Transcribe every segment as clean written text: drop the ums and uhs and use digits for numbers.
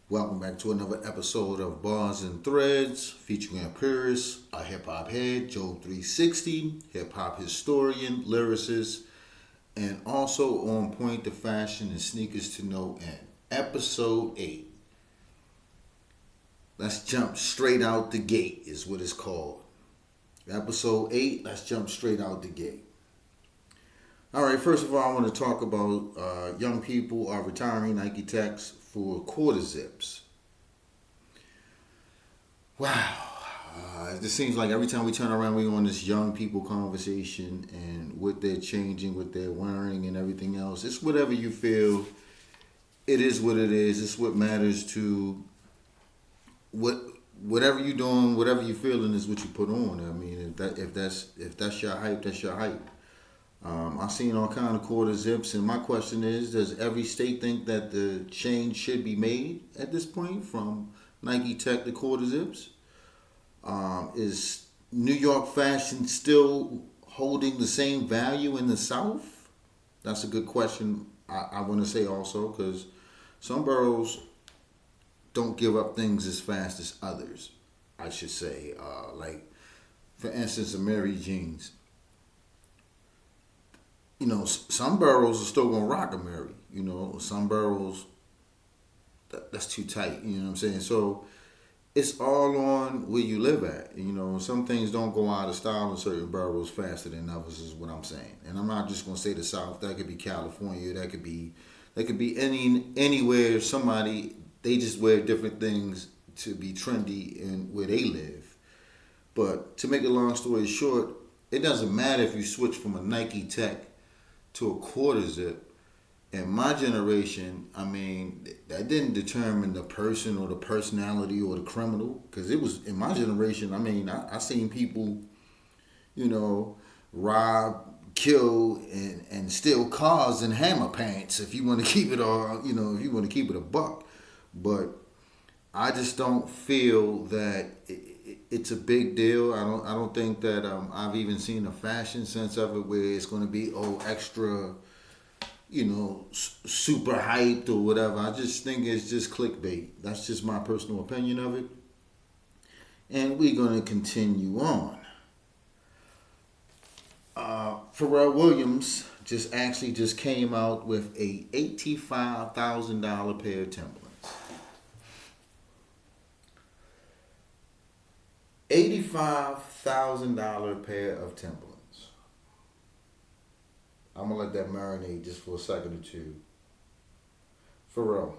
Welcome back to another episode of Bars and Threads featuring Paris, a hip hop head, Jhob 360, hip hop historian, lyricist, and also on point to fashion and sneakers to no end. Episode 8. Let's jump straight out the gate, is what it's called. Episode 8, let's jump straight out the gate. All right, first of all, I want to talk about young people are retiring Nike Techs for quarter zips. Wow. It just seems like every time we turn around, we're on this young people conversation and what they're changing, what they're wearing, and everything else. It's whatever you feel. It is what it is. It's what matters to whatever you're doing, whatever you're feeling is what you put on. I mean, if that's your hype, that's your hype. I've seen all kind of quarter zips, and my question is: does every state think that the change should be made at this point from Nike Tech to quarter zips? Is New York fashion still holding the same value in the South? That's a good question. I want to say also because some boroughs don't give up things as fast as others. I should say, like for instance, the Mary Jeans. You know, some boroughs are still gonna rock a Mary. You know, some boroughs that's too tight. You know what I'm saying? So it's all on where you live at. You know, some things don't go out of style in certain boroughs faster than others. Is what I'm saying. And I'm not just gonna say the South. That could be California. That could be anywhere. Somebody they just wear different things to be trendy in where they live. But to make a long story short, it doesn't matter if you switch from a Nike Tech to a quarter zip. In my generation, I mean, that didn't determine the person or the personality or the criminal. Because it was, in my generation, I mean, I seen people, you know, rob, kill, and steal cars in hammer pants if you want to keep it all, you know, if you want to keep it a buck. But I just don't feel that it's a big deal. I don't think that I've even seen a fashion sense of it where it's going to be extra, you know, super hyped or whatever. I just think it's just clickbait. That's just my personal opinion of it. And we're going to continue on. Pharrell Williams just came out with a $85,000 pair of Timberlands. $85,000 pair of Timberlands. I'm gonna let that marinate just for a second or two. Pharrell,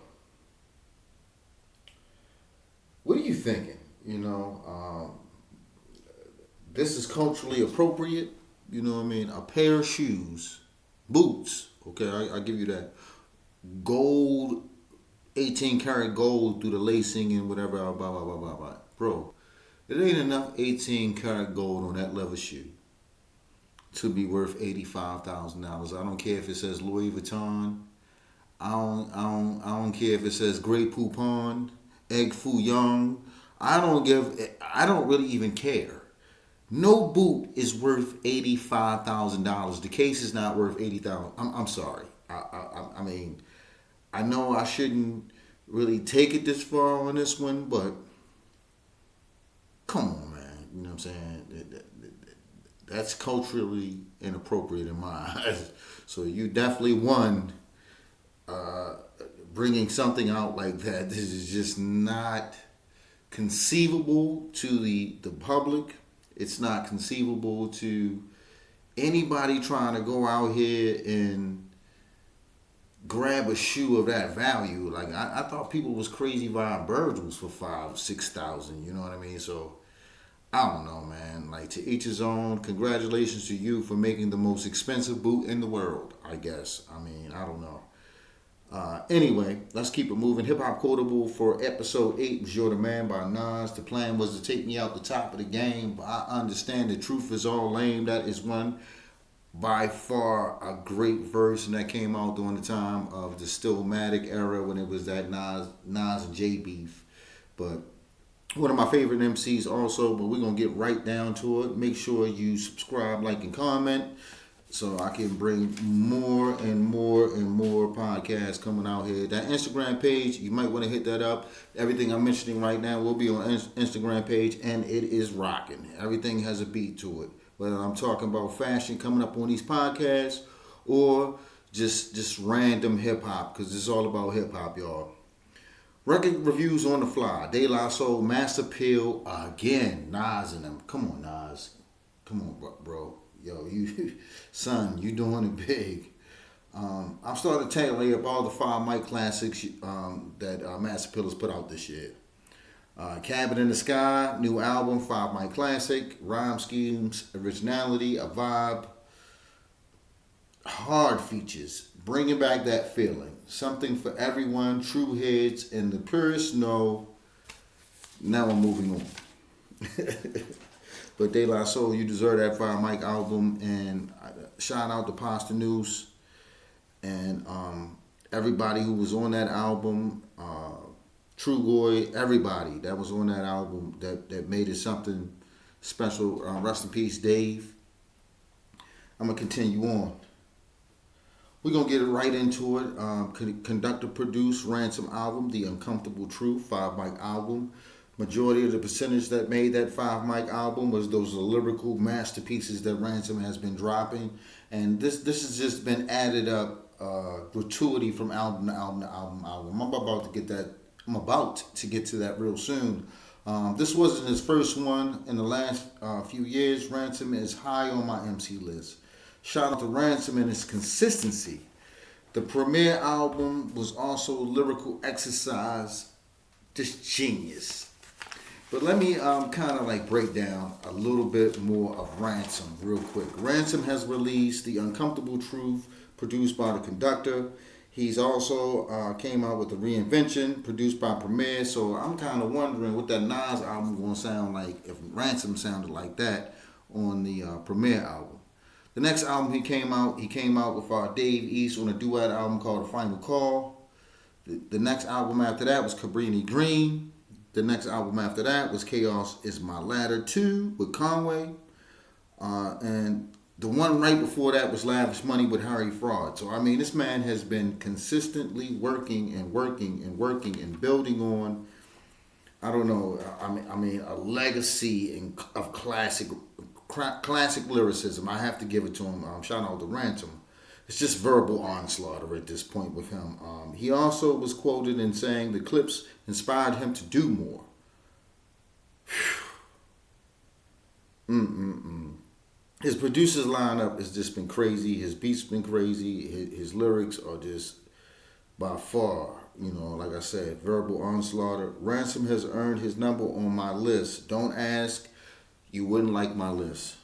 what are you thinking? You know, this is culturally appropriate. You know what I mean? A pair of shoes, boots. Okay, I give you that. Gold, 18 karat gold through the lacing and whatever. Blah blah blah blah blah. Bro, it ain't enough 18 karat gold on that leather shoe to be worth $85,000. I don't care if it says Louis Vuitton. I don't care if it says Grey Poupon, Egg Foo Young. I don't really even care. No boot is worth $85,000. The case is not worth $80,000. I'm sorry. I mean, I know I shouldn't really take it this far on this one, but come on, man. You know what I'm saying? That's culturally inappropriate in my eyes. So you definitely won bringing something out like that. This is just not conceivable to the public. It's not conceivable to anybody trying to go out here and grab a shoe of that value. Like I thought people was crazy buying Virgils for 5,000-6,000. You know what I mean? So I don't know, man. Like to each his own. Congratulations to you for making the most expensive boot in the world. I guess. I mean, I don't know. Anyway, let's keep it moving. Hip Hop Quotable for episode 8 was You're the Man by Nas. The plan was to take me out the top of the game, but I understand the truth is all lame. That is one by far a great verse, and that came out during the time of the Stillmatic era when it was that Nas and J beef. But one of my favorite MCs also, but we're going to get right down to it. Make sure you subscribe, like, and comment. so I can bring more and more and more podcasts coming out here. That Instagram page, you might want to hit that up. Everything I'm mentioning right now will be on Instagram page, and it is rocking. Everything has a beat to it. Whether I'm talking about fashion coming up on these podcasts, or just random hip hop, because it's all about hip hop, y'all. Record reviews on the fly. De La Soul, Mass Appeal again. Nas and them. Come on, Nas. Come on, bro. Yo, you, son, you doing it big. I'm starting to tally up all the 5 mic classics that Mass Appeal has put out this year. Cabin in the Sky, new album, 5 mic classic. Rhyme schemes, originality, a vibe. Hard features, bringing back that feeling. Something for everyone, true heads, and the purists know. Now I'm moving on. But De La Soul, you deserve that 5 mic album, and shout out to Pasta News and everybody who was on that album. True Goy, everybody that was on that album that made it something special. Rest in peace, Dave. I'm gonna continue on. We're going to get right into it. Conductor produced Ransom album, The Uncomfortable Truth, 5 mic album. Majority of the percentage that made that 5 mic album was those lyrical masterpieces that Ransom has been dropping. And this has just been added up gratuity from album to album to album to album. I'm about to get to that real soon. This wasn't his first one. In the last few years, Ransom is high on my MC list. Shout out to Ransom and his consistency. The premiere album was also lyrical exercise, just genius. But let me kind of like break down a little bit more of Ransom real quick. Ransom has released The Uncomfortable Truth, produced by the Conductor. He's also came out with The Reinvention, produced by Premier. So I'm kind of wondering what that Nas album gonna sound like if Ransom sounded like that on the Premier album. The next album he came out with Dave East on a duet album called The Final Call. The next album after that was Cabrini Green. The next album after that was Chaos Is My Ladder 2 with Conway. And the one right before that was Lavish Money with Harry Fraud. So, I mean, this man has been consistently working and building on, I don't know, I mean a legacy of classic lyricism. I have to give it to him. Shout out to Ransom. It's just verbal onslaught at this point with him. He also was quoted in saying the clips inspired him to do more. His producers lineup has just been crazy. His beats been crazy. His lyrics are just by far, like I said, verbal onslaught. Ransom has earned his number on my list. Don't ask. You wouldn't like my list.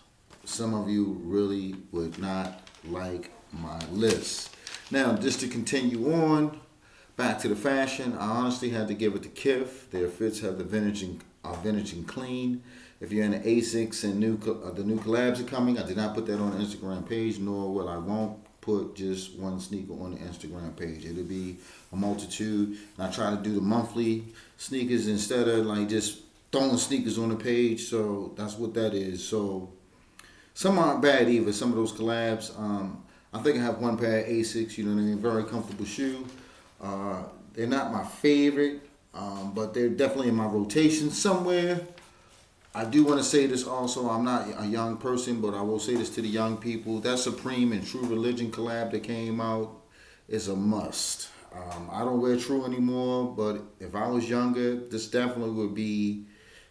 Some of you really would not like my list. Now, just to continue on, back to the fashion, I honestly had to give it to Kith. Their fits have the vintage and clean. If you're into Asics and the new collabs are coming, I did not put that on the Instagram page, nor will I won't put just one sneaker on the Instagram page. It'll be a multitude. And I try to do the monthly sneakers instead of like just throwing sneakers on the page, so that's what that is. So some aren't bad either. Some of those collabs, I think I have one pair of Asics. You know what I mean? Very comfortable shoe. They're not my favorite, but they're definitely in my rotation somewhere. I do want to say this also. I'm not a young person, but I will say this to the young people. That Supreme and True Religion collab that came out is a must. I don't wear True anymore, but if I was younger, this definitely would be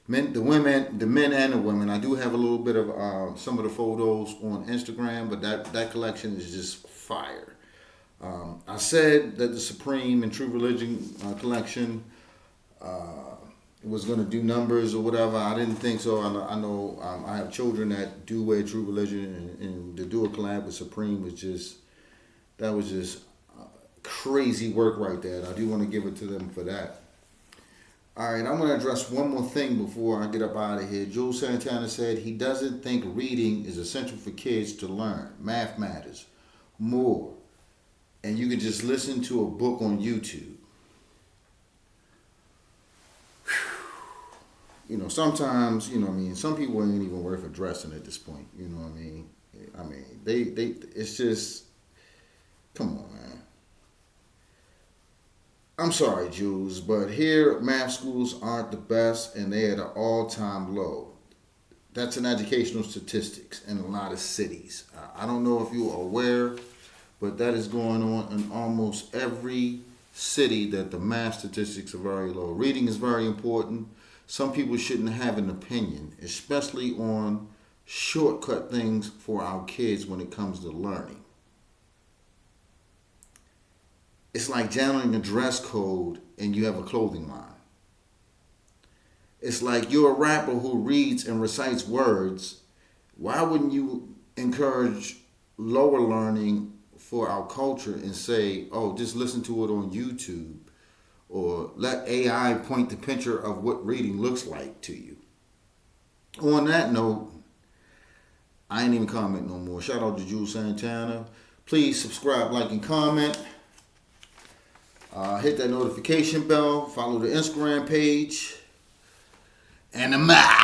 the men and the women. I do have a little bit of some of the photos on Instagram, but that collection is just fire. I said that the Supreme and True Religion collection was going to do numbers or whatever. I didn't think so. I know I have children that do wear True Religion, and to do a collab with Supreme was just crazy work right there. I do want to give it to them for that. All right, I'm going to address one more thing before I get up out of here. Jules Santana said he doesn't think reading is essential for kids to learn. Math matters more. And you can just listen to a book on YouTube. Sometimes, some people ain't even worth addressing at this point. You know what I mean? I mean, it's just, come on, man. I'm sorry, Jews, but here math schools aren't the best, and they're at an all-time low. That's an educational statistics in a lot of cities. I don't know if you're aware, but that is going on in almost every city that the math statistics are very low. Reading is very important. Some people shouldn't have an opinion, especially on shortcut things for our kids when it comes to learning. It's like channeling a dress code and you have a clothing line. It's like you're a rapper who reads and recites words. Why wouldn't you encourage lower learning for our culture and say, oh, just listen to it on YouTube, or let AI point the picture of what reading looks like to you? On that note, I ain't even comment no more. Shout out to Jules Santana. Please subscribe, like, and comment. Hit that notification bell. Follow the Instagram page. And I'm out.